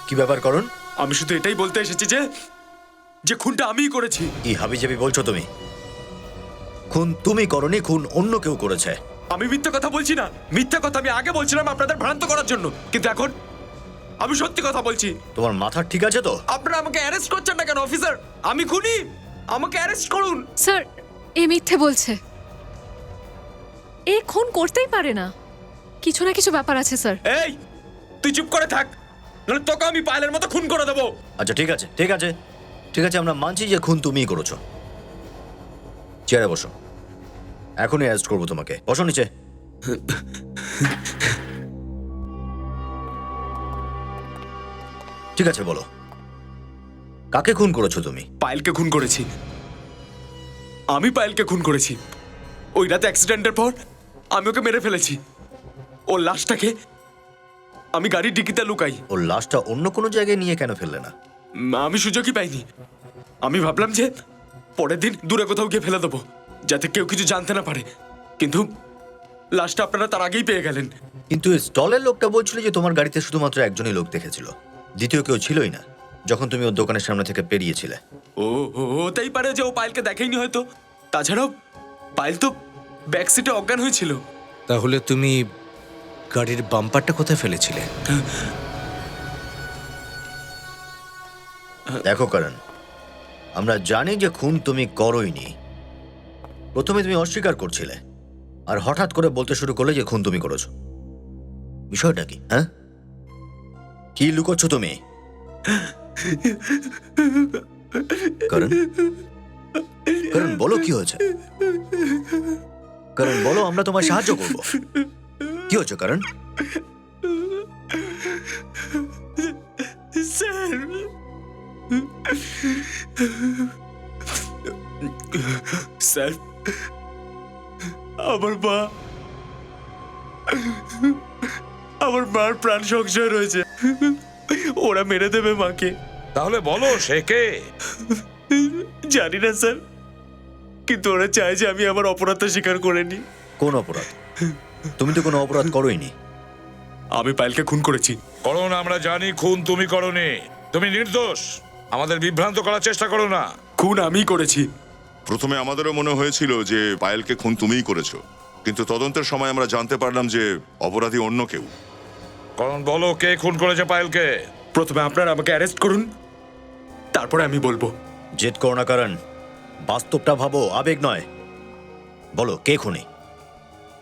কি ব্যাপার করণ? আমি শুধু এটাই বলতে এসেছি যে খুনটা আমিই করেছি। কি হাবিজাবি বলছো তুমি? খুন তুমি করনি, খুন অন্য কেউ করেছে। আমি মিথ্যা কথা বলছি না, মিথ্যা কথা আমি আগে বলছিলাম আপনাদের ভ্রান্ত করার জন্য, কিন্তু এখন আমি সত্যি কথা বলছি। তোমার মাথা ঠিক আছে তো? আপনারা আমাকে অ্যারেস্ট করছেন না কেন অফিসার? আমি খুনি, আমাকে অ্যারেস্ট করুন। স্যার এ মিথ্যে বলছে, এ খুন করতেই পারে না, কিছু না কিছু ব্যাপার আছে স্যার। এই তুই চুপ করে থাক, নাহলে তোকে আমি পায়েলের মতো খুন করে দেবো। আচ্ছা ঠিক আছে, ঠিক আছে, ঠিক আছে, আমরা মানছি যে খুন তুমিই করেছো। চেয়ারে বসো, এখনই অ্যারেস্ট করবো তোমাকে। বসো নিচে। ঠিক আছে, বলো কাকে খুন করেছো তুমি? পায়েলকে খুন করেছি, আমি পায়েলকে খুন করেছি। ওই রাতে অ্যাক্সিডেন্টের পর আমি ওকে মেরে ফেলেছি। ওর লাশটাকে আমি গাড়ির ডিকিতে লুকাই। ওর লাশটা অন্য কোনো জায়গায় নিয়ে কেন ফেললে না? আমি সুযোগই পাইনি। আমি ভাবলাম যে পরের দিন দূরে কোথাও গিয়ে ফেলে দেবো, যাতে কেউ কিছু জানতে না পারে, কিন্তু লাশটা আপনারা তার আগেই পেয়ে গেলেন। কিন্তু স্টলের লোকটা বলছিল যে তোমার গাড়িতে শুধুমাত্র একজনই লোক দেখেছিল, দ্বিতীয় কেউ ছিলই না যখন তুমি ওর দোকানের সামনে থেকে পেরিয়েছিলে। ও হতেই পারে যে ও পায়েলকে দেখেইনি হয়তো। তাছাড়াও পায়েল তো ব্যাক সিটে অজ্ঞান হয়েছিল। তাহলে তুমি গাড়ির বাম্পারটা কোথায় ফেলেছিলে? দেখো করণ, আমরা জানি যে খুন তুমি করোইনি। প্রথমে তুমি অস্বীকার করছিলে, আর হঠাৎ করে বলতে শুরু করলে যে খুন তুমি করেছো। বিষয়টা কি? হ্যাঁ, কি লুকোচ্ছ তুমি? করণ, করণ বলো কি হয়েছে? করণ বলো, আমরা তোমার সাহায্য করবো। কি হয়েছে করণ? স্যার, আমার মা আমার মার প্রাণ সংশয় রয়েছে, ওরা মেরে দেবে মাকে। তাহলে বলো সে কে? জানি না স্যার, কিন্তু ওরা চায় যে আমি আমার অপরাধটা স্বীকার করে নিই। কোন অপরাধ? তুমি তো কোনো অপরাধ করোইনি। আমি পায়েলকে খুন করেছি। করোনা আমরা জানি, খুন তুমি করনি, তুমি নির্দোষ। আমাদের বিভ্রান্ত করার চেষ্টা করো না। খুন আমিই করেছি। প্রথমে আমাদেরও মনে হয়েছিল যে পায়েলকে খুন তুমিই করেছো, কিন্তু তদন্তের সময় আমরা জানতে পারলাম যে অপরাধী অন্য কেউ। করণ বলো কে খুন করেছে পায়েলকে? প্রথমে আপনারা আমাকে অ্যারেস্ট করুন, তারপরে আমি বলবো। জেদ করো না কারণ, বাস্তবটা ভাবো, আবেগ নয়। বলো কে খুনি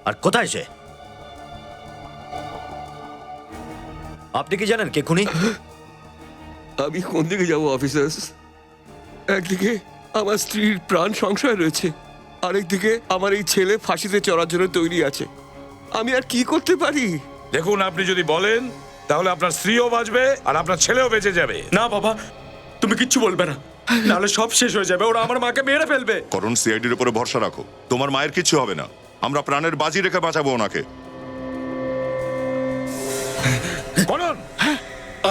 আর কোথায় সে? আপনি কি জানেন কে খুনি? আমি কোন দিকে যাব অফিসার্স? একদিকে আমার স্ত্রীর প্রাণ সংশয় রয়েছে, আরেকদিকে আমার এই ছেলে ফাঁসিতে চড়ার জন্য তৈরি আছে। আমি আর কি করতে পারি? দেখুন, আপনি যদি বলেন তাহলে আপনার স্ত্রীও বাঁচবে আর আপনার ছেলেও বেঁচে যাবে। না বাবা, তুমি কিচ্ছু বলবে না, নাহলে সব শেষ হয়ে যাবে। ওরা আমার মাকে মেরে ফেলবে। কারণ সিআইডির উপরে ভরসা রাখো, তোমার মায়ের কিচ্ছু হবে না। আমরা প্রাণের বাজি রেখে বাঁচাবো ওনাকে। করণ,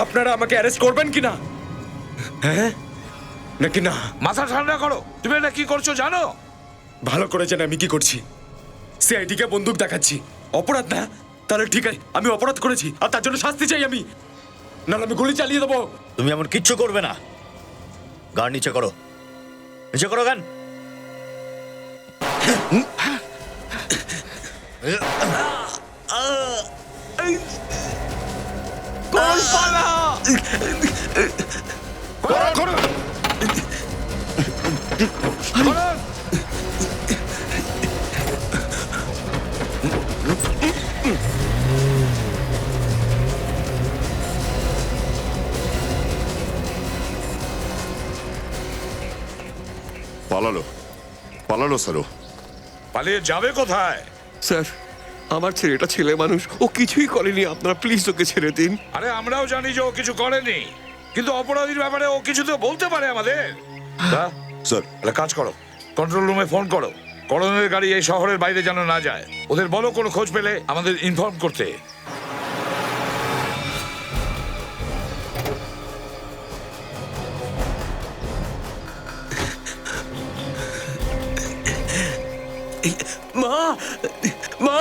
আপনারা আমাকে অ্যারেস্ট করবেন কি না? হ্যাঁ নাকি না? মাথা ঠান্ডা করো। তুমি এটা কি করছো জানো? ভালো করে জানি আমি কি করছি। সিআইডি কে বন্দুক দেখাচ্ছি। অপরাধ না? তাহলে ঠিক আছে, আমি অপরাধ করেছি আর তার জন্য শাস্তি চাই আমি, নাহলে আমি গুলি চালিয়ে দেবো। তুমি এমন কিচ্ছু করবে না। গান নিচে করো, নিচে করো গান। পালালো, পালালো স্যার। পালিয়ে যাবে কোথায়? স্যার, আমার ছেলেটা ছেলে মানুষ, ও কিছুই করেনি। আপনারা প্লিজ ওকে ছেড়ে দিন। আরে আমরাও জানি যে ও কিছু করেনি, কিন্তু অপরাধীর ব্যাপারে ও কিছু তো বলতে পারে আমাদের। স্যার, একটা কাজ করো, কন্ট্রোল রুমে ফোন করো। করণের গাড়ি এই শহরের বাইরে যেন না যায়। ওদের বলো কোনো খোঁজ পেলে আমাদের ইনফর্ম করতে। মা, মা,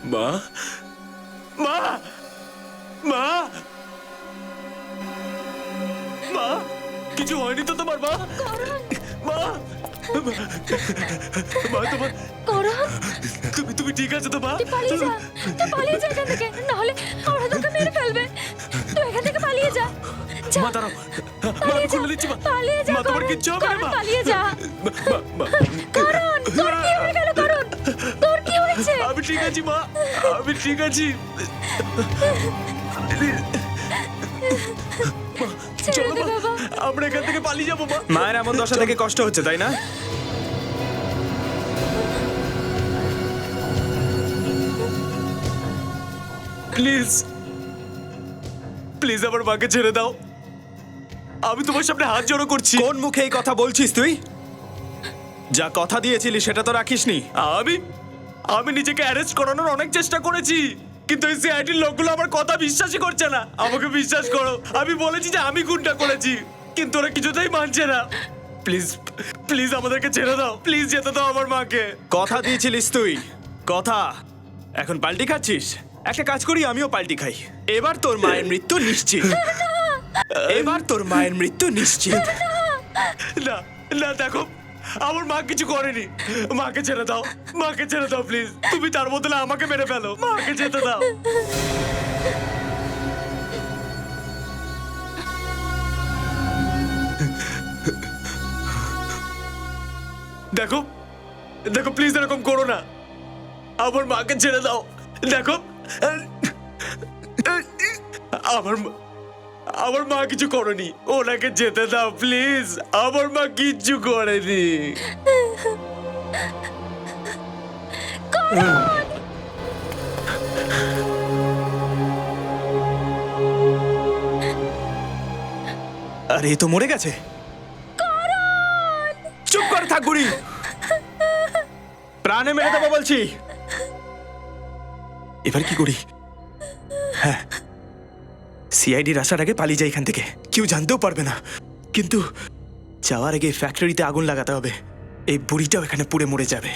মা, মা, মা, মা, কিছু হয়নি তো তোমার? মা, মা, মা, তোমার তুমি ঠিক আছে তো? মা, পালিয়ে যা, তুই পালিয়ে যা এখান থেকে, নাহলে ওরা তোকে মেরে ফেলবে। তুই এখান থেকে পালিয়ে যা। মা দাঁড়াও, মা আমি খুলে দিচ্ছি। মা, পালিয়ে যা, মা তোমার কিচ্ছু হবে না। মা, পালিয়ে যা। মা, করণ, তোর কি হয়ে গেল? করণ, তোর কি হয়েছে? আমি ঠিক আছি মা, আমি ঠিক আছি। চলো মা, আমরা এখান থেকে পালিয়ে যাবো। মা, মায়ের এমন দশা থেকে কষ্ট হচ্ছে, তাই না? প্লিজ প্লিজ আমার মাকে ছেড়ে দাও। আমি তোমার সামনে হাত জড়ো করছি। কোন মুখে এই কথা বলছিস তুই? যা কথা দিয়েছিলি সেটা তো রাখিসনি। আমি নিজেকে অ্যারেস্ট করানোর অনেক চেষ্টা করেছি, কিন্তু এই সিআইডির লোকগুলো আমার কথা বিশ্বাসই করছে না। আমাকে বিশ্বাস করো, আমি বলেছি যে আমি খুনটা করেছি, কিন্তু ওরা কিছুতেই মানছে না। প্লিজ প্লিজ আমাদেরকে ছেড়ে দাও। প্লিজ যেতে দাও আমার মাকে। কথা দিয়েছিলিস তুই, কথা এখন পাল্টি খাচ্ছিস। একটা কাজ করি, আমিও পাল্টি খাই। এবার তোর মায়ের মৃত্যু নিশ্চিত। এবার তোর মায়ের মৃত্যু নিশ্চিত। না না, দেখো আমার মা কিছু করেনি। মাকে ছেড়ে দাও, মাকে ছেড়ে দাও প্লিজ। তুমি তার বদলে আমাকে মেরে ফেলো। মাকে যেতে দাও। দেখো দেখো, প্লিজ এরকম করো না। আমার মাকে ছেড়ে দাও। দেখো আমার মা কিছু করেনি, ওনাকে যেতে দাও প্লিজ। আমার মা কিচ্ছু করেনি। করণ! আরে এ তো মরে গেছে। চুপ করে থাক বুড়ি, প্রাণে মেরে দেবো বলছি। এবার কি করি? হ্যাঁ, সিআইডির আসার আগে পালিয়ে যাই এখান থেকে, কেউ জানতেও পারবে না। কিন্তু যাওয়ার আগে ফ্যাক্টরিতে আগুন লাগাতে হবে। এই বুড়িটাও এখানে পুড়ে মরে যাবে,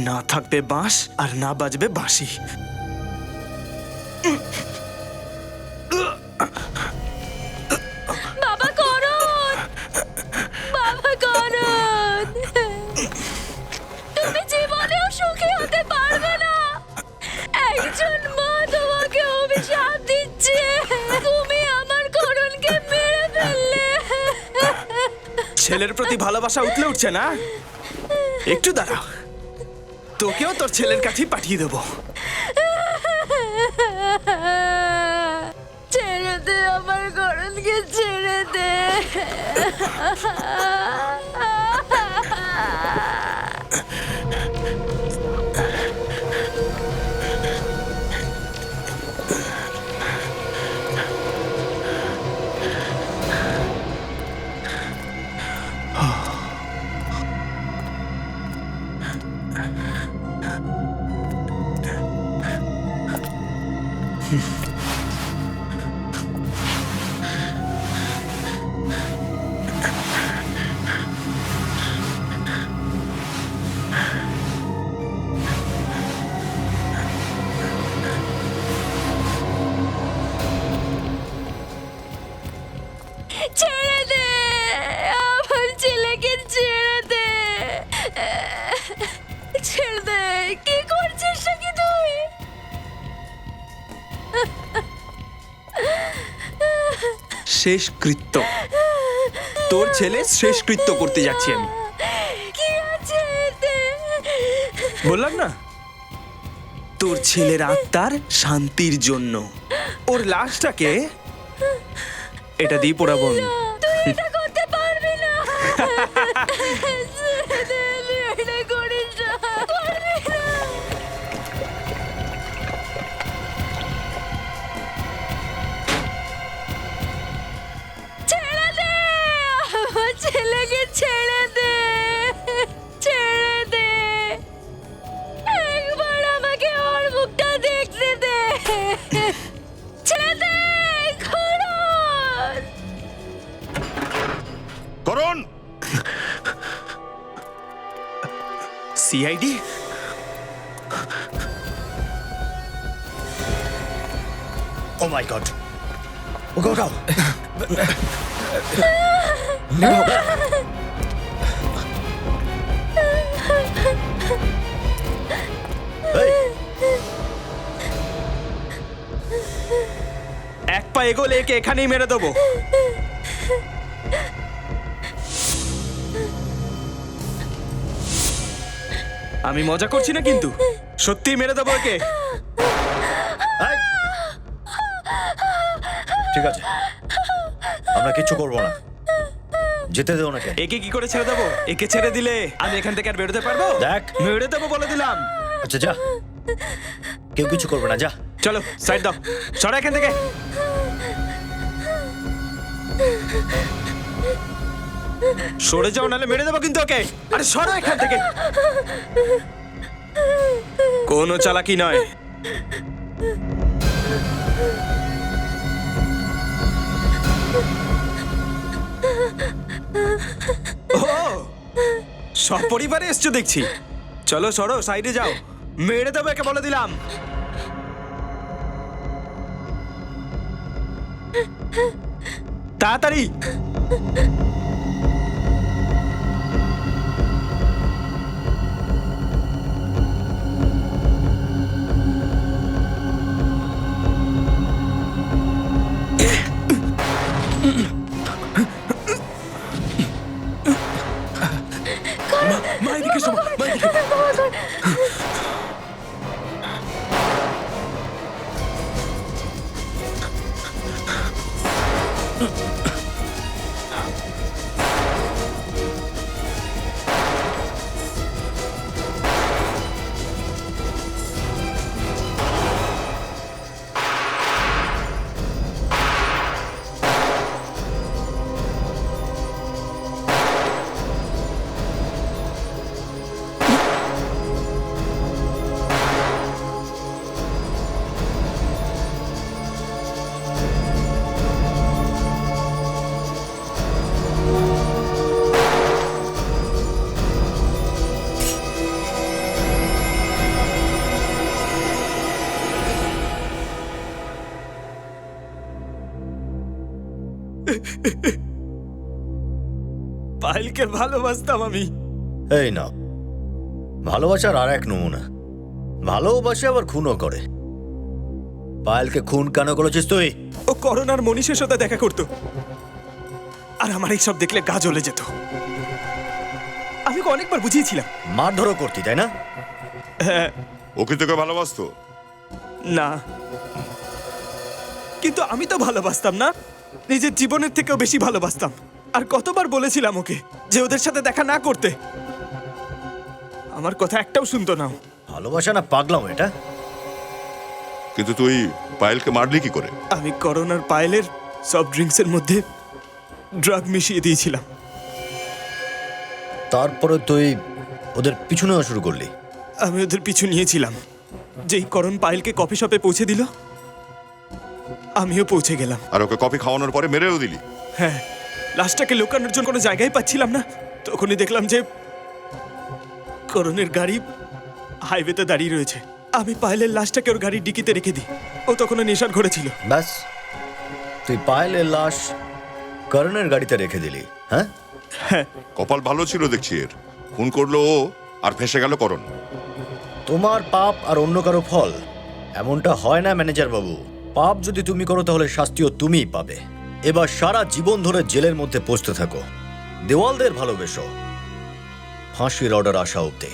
না থাকবে বাঁশ আর না বাজবে বাঁশি। বাবা করুন, বাবা করুন, তুমি জীবনেও সুখী হতে পারবে না। একজন মা তোমাকে অভিশাপ দিচ্ছে, তুমি আমার করুণকে মেরে ফেললে। ছেলের প্রতি ভালোবাসা উঠলে উঠছে না? একটু দাঁড়াও, তোকেও তোর ছেলের কাছেই পাঠিয়ে দেবো। ছেড়ে দে আমার করুণকে, ছেড়ে দে। ছেড়ে দে আমার ছেলেকে, ছেড়ে দে, ছেড়ে দে। কি করছিস নাকি তুই? শেষকৃত্য, তোর ছেলে শেষকৃত্য করতে যাচ্ছি আমি। কি আছে এতে? বললাম না, তোর ছেলের আত্মার শান্তির জন্য ওর লাশটাকে এটা দিয়ে পোড়াবো আমি। তুই এটা করতে পারবি না। ছেড়ে দে, তুই এটা করিস না, করবি না। ছেড়ে দে আমার ছেলেকে, ছেড়ে দে, ছেড়ে দে। একবার আমাকে ওর মুখটা দেখতে দে। ছেড়ে দে করুণ। করণ! সিআইডি? ও মাই গড, ওকে ওঠাও। এক পা এগোলে একে এখানেই মেরে দেবো। আমি মজা করছি না কিন্তু, সত্যিই মেরে দেবো একে। এই, ঠিক আছে, আমরা কিচ্ছু করবো না, যেতে দেবো নাকি? একে কি করে ছেড়ে দেবো? একে ছেড়ে দিলে আমি এখান থেকে আর বেরোতে পারবো? দেখ, মেরে দেবো বলে দিলাম। আচ্ছা যা, কেউ কিছু করবে না, যা। চলো সাইড দাও, সরা এখান থেকে। সরে যাও, নাহলে মেরে দেবো কিন্তু ওকে। আরে সরা এখান থেকে। কোনো চালাকি নয়। ও, সপরিবারে এসছো দেখছি। চলো সরো, সাইডে যাও, মেরে দেবো একে বলে দিলাম। তাড়াতাড়ি। মা এদিকে এসো, মা এদিকে। পায়েলকে ভালোবাসতাম আমি। এই না, ভালোবাসার আর এক নমুনা। ভালোবাসে আবার খুনও করে। পায়েলকে খুন কেন করেছিস তুই? ও করোনার মনীষের সাথে দেখা করতো, আর আমার এইসব দেখলে গা জ্বলে যেত। আমি ওকে অনেকবার বুঝিয়েছিলাম। মারধরও করতি, তাই না? হ্যাঁ। ও কি তোকে ভালোবাসতো? না, কিন্তু আমি তো ভালোবাসতাম না, নিজের জীবনের থেকেও বেশি ভালোবাসতাম। আর কতবার বলেছিলাম ওকে যে ওদের সাথে দেখা না করতে, আমার কথা একটাও শুনতো না। ভালোবাসা না পাগলাম এটা? কিন্তু তুই পায়েলকে মারলি কি করে? আমি করোনার পায়েলের সফট ড্রিঙ্কসের মধ্যে ড্রাগ মিশিয়ে দিয়েছিলাম। তারপরে তুই ওদের পিছু নেওয়া শুরু করলি? আমি ওদের পিছু নিয়েছিলাম। যেই করণ পায়েলকে কফি শপে পৌঁছে দিল, আমিও পৌঁছে গেলাম। আর ওকে কফি খাওয়ানোর পরে মেরেও দিলি? হ্যাঁ, লাশটাকে লুকানোর জন্য কোনো জায়গায় পাচ্ছিলাম না, তখনই দেখলাম যে করণের গাড়ি হাইওয়েতে দাঁড়িয়ে রয়েছে। আমি পায়েলের লাশটাকে ওর গাড়ির ডিকিতে রেখে দিই। ও তখনও নেশার ঘরে ছিল। ব্যাস, তুই পায়েলের লাশ করণের গাড়িতে রেখে দিলি? হ্যাঁ, কপাল ভালো ছিল দেখছি এর। খুন করলো ও, আর ফেসে গেল করণ। তোমার পাপ আর অন্য কারো ফল, এমনটা হয় না ম্যানেজার বাবু। পাপ যদি তুমি করো তাহলে শাস্তিও তুমিই পাবে। এবার সারা জীবন ধরে জেলের মধ্যে পৌঁছতে থাকো, দেওয়ালদের ভালোবেসো, ফাঁসির অর্ডার আসা অব্দি।